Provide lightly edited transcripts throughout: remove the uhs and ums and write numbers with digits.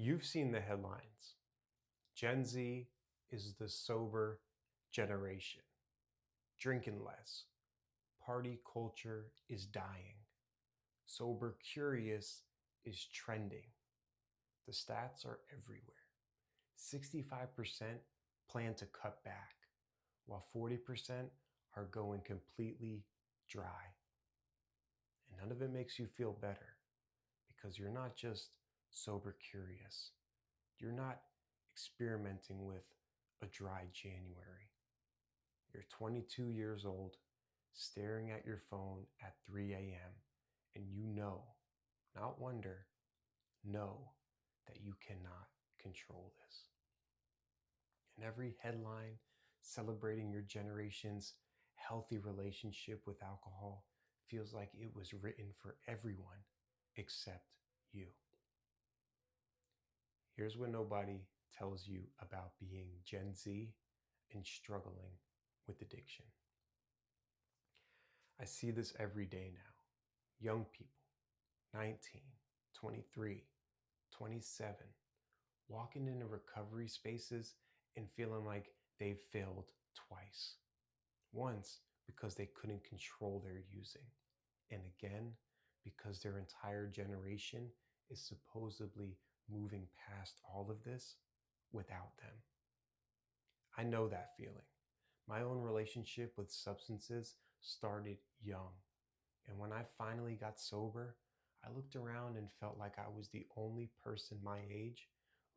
You've seen the headlines. Gen Z is the sober generation. Drinking less. Party culture is dying. Sober curious is trending. The stats are everywhere. 65% plan to cut back, while 40% are going completely dry. And none of it makes you feel better because you're not just sober curious. You're not experimenting with a dry January. You're 22 years old, staring at your phone at 3 a.m., and you know, not wonder, know that you cannot control this. And every headline celebrating your generation's healthy relationship with alcohol feels like it was written for everyone except you. Here's what nobody tells you about being Gen Z and struggling with addiction. I see this every day now. Young people, 19, 23, 27, walking into recovery spaces and feeling like they've failed twice. Once because they couldn't control their using, and again because their entire generation is supposedly moving past all of this without them. I know that feeling. My own relationship with substances started young. And when I finally got sober, I looked around and felt like I was the only person my age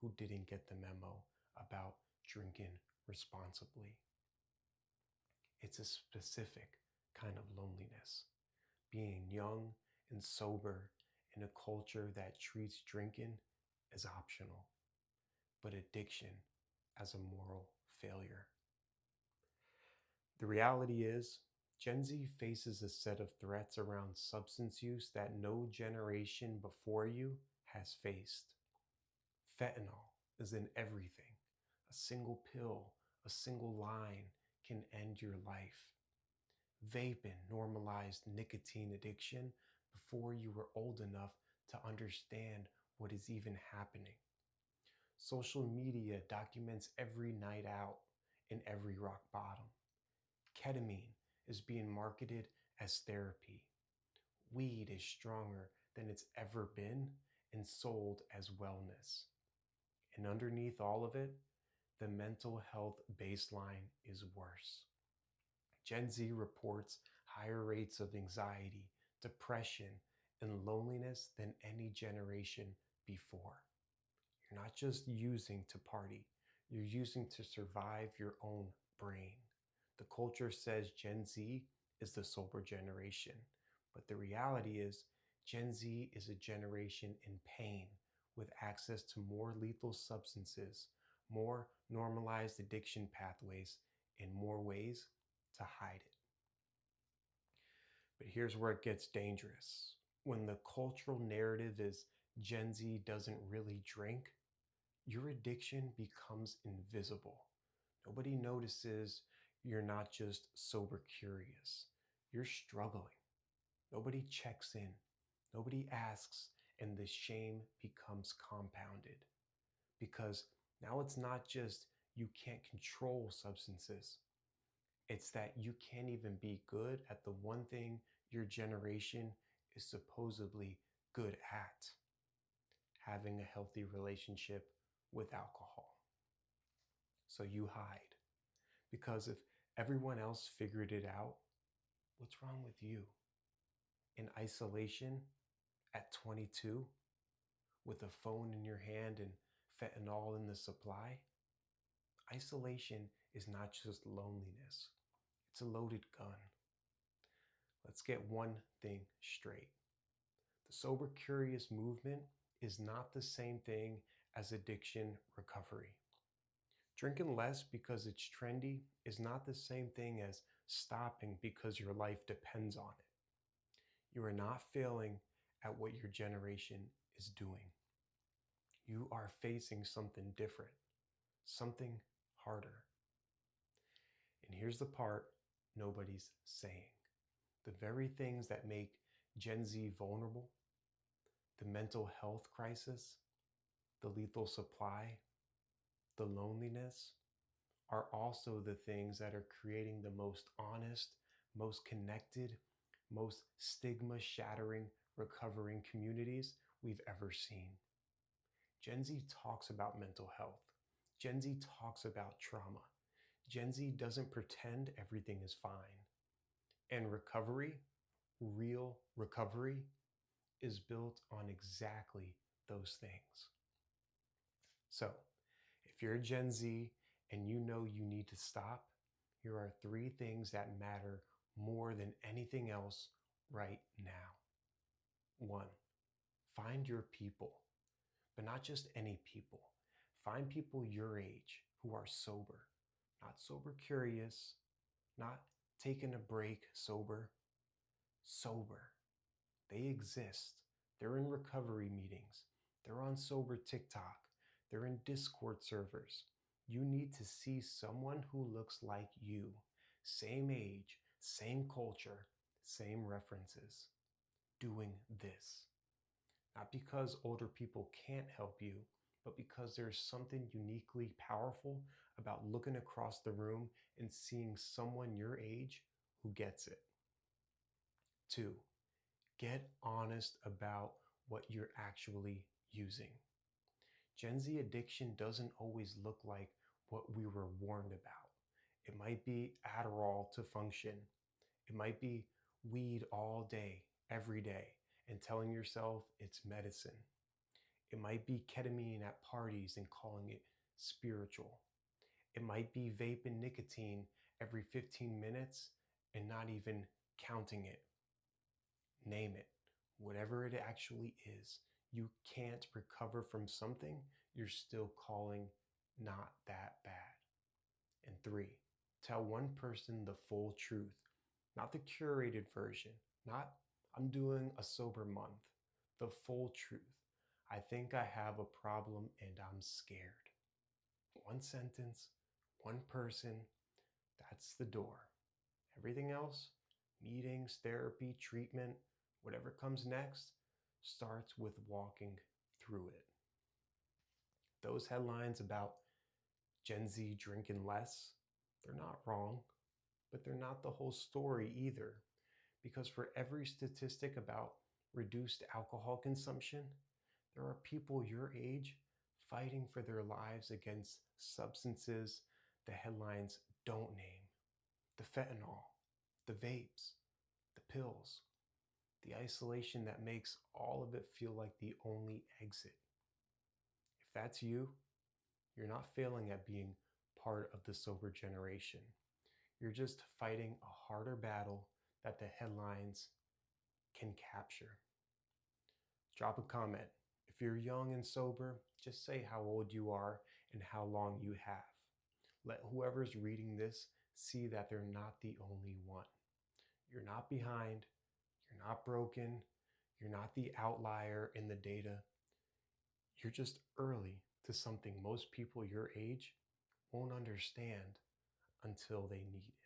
who didn't get the memo about drinking responsibly. It's a specific kind of loneliness, being young and sober in a culture that treats drinking as optional, but addiction as a moral failure. The reality is, Gen Z faces a set of threats around substance use that no generation before you has faced. Fentanyl is in everything. A single pill, a single line can end your life. Vaping normalized nicotine addiction before you were old enough to understand what is even happening. Social media documents every night out and every rock bottom. Ketamine is being marketed as therapy. Weed is stronger than it's ever been and sold as wellness. And underneath all of it, the mental health baseline is worse. Gen Z reports higher rates of anxiety, depression, and loneliness than any generation before. You're not just using to party, you're using to survive your own brain. The culture says Gen Z is the sober generation, but the reality is Gen Z is a generation in pain with access to more lethal substances, more normalized addiction pathways, and more ways to hide it. But here's where it gets dangerous. When the cultural narrative is Gen Z doesn't really drink, your addiction becomes invisible. Nobody notices you're not just sober curious, you're struggling. Nobody checks in, nobody asks, and the shame becomes compounded. Because now it's not just you can't control substances, it's that you can't even be good at the one thing your generation is supposedly good at: having a healthy relationship with alcohol. So you hide. Because if everyone else figured it out, what's wrong with you? In isolation at 22, with a phone in your hand and fentanyl in the supply? Isolation is not just loneliness, it's a loaded gun. Let's get one thing straight. The sober curious movement is not the same thing as addiction recovery. Drinking less because it's trendy is not the same thing as stopping because your life depends on it. You are not failing at what your generation is doing. You are facing something different, something harder. And here's the part nobody's saying. The very things that make Gen Z vulnerable, the mental health crisis, the lethal supply, the loneliness are also the things that are creating the most honest, most connected, most stigma shattering, recovering communities we've ever seen. Gen Z talks about mental health. Gen Z talks about trauma. Gen Z doesn't pretend everything is fine. And recovery, real recovery, is built on exactly those things. So, if you're a Gen Z and you know you need to stop, here are 3 things that matter more than anything else right now. 1, find your people, but not just any people. Find people your age who are sober, not sober curious, not taking a break sober, sober. They exist. They're in recovery meetings. They're on sober TikTok. They're in Discord servers. You need to see someone who looks like you. Same age, same culture, same references. Doing this. Not because older people can't help you, but because there's something uniquely powerful about looking across the room and seeing someone your age who gets it. 2, get honest about what you're actually using. Gen Z addiction doesn't always look like what we were warned about. It might be Adderall to function. It might be weed all day, every day, and telling yourself it's medicine. It might be ketamine at parties and calling it spiritual. It might be vape and nicotine every 15 minutes and not even counting it. Name it. Whatever it actually is, you can't recover from something you're still calling not that bad. And 3, tell one person the full truth, not the curated version, not I'm doing a sober month, the full truth. I think I have a problem and I'm scared. One sentence, one person, that's the door. Everything else, meetings, therapy, treatment, whatever comes next, starts with walking through it. Those headlines about Gen Z drinking less, they're not wrong, but they're not the whole story either. Because for every statistic about reduced alcohol consumption, there are people your age fighting for their lives against substances the headlines don't name. The fentanyl, the vapes, the pills, the isolation that makes all of it feel like the only exit. If that's you, you're not failing at being part of the sober generation. You're just fighting a harder battle that the headlines can capture. Drop a comment. If you're young and sober, just say how old you are and how long you have. Let whoever's reading this see that they're not the only one. You're not behind. You're not broken. You're not the outlier in the data. You're just early to something most people your age won't understand until they need it.